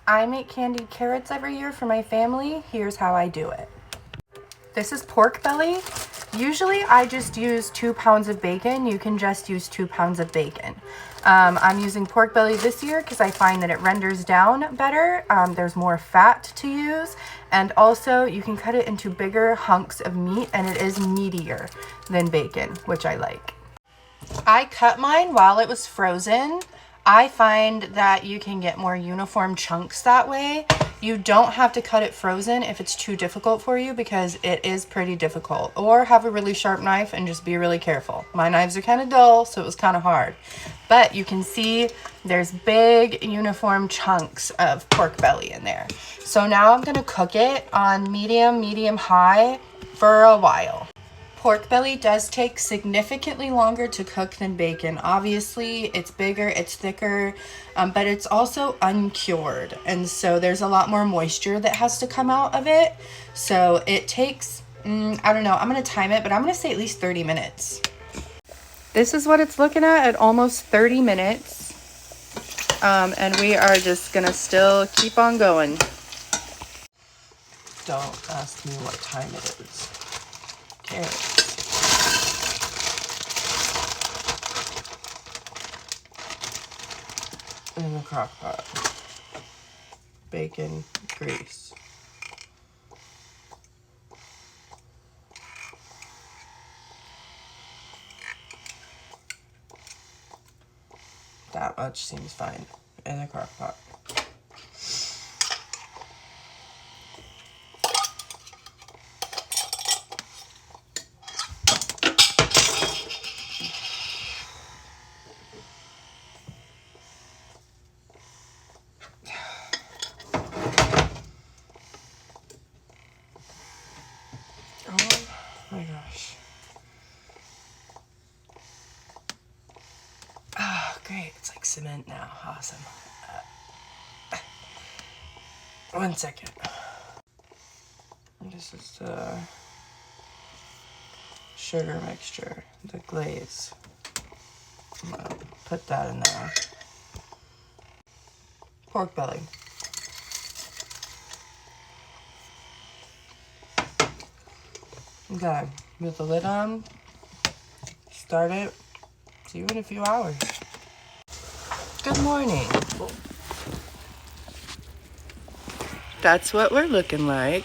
I make candied carrots every year for my family. Here's how I do it. This is pork belly. Usually I just use 2 pounds of bacon. You can just use 2 pounds of bacon. I'm using pork belly this year because I find that it renders down better. There's more fat to use, and also you can cut it into bigger hunks of meat, and it is meatier than bacon, which I like. I cut mine while it was frozen. I find that you can get more uniform chunks that way. You don't have to cut it frozen if it's too difficult for you, because it is pretty difficult. Or have a really sharp knife and just be really careful. My knives are kind of dull, so it was kind of hard. But you can see there's big uniform chunks of pork belly in there. So now I'm gonna cook it on medium high for a while. Pork belly does take significantly longer to cook than bacon. Obviously, it's bigger, it's thicker, but it's also uncured. And so there's a lot more moisture that has to come out of it. So it takes, I don't know, I'm gonna time it, but I'm gonna say at least 30 minutes. This is what it's looking at almost 30 minutes. And we are just gonna still keep on going. Don't ask me what time it is. Carrots. In the crock pot. Bacon, grease. That much seems fine. In the crock pot. Oh my gosh. Oh, great. It's like cement now. Awesome. 1 second. This is the sugar mixture, the glaze. I'm gonna put that in there. Pork belly. Okay, with the lid on, start it, see you in a few hours. Good morning. That's what we're looking like.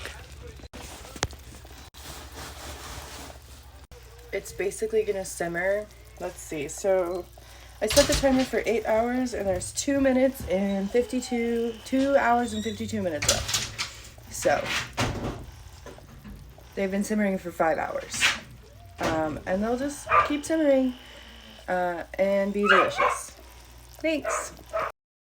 It's basically gonna simmer. Let's see, so I set the timer for 8 hours, and there's 2 hours and 52 minutes left. So they've been simmering for 5 hours. And they'll just keep simmering and be delicious. Thanks.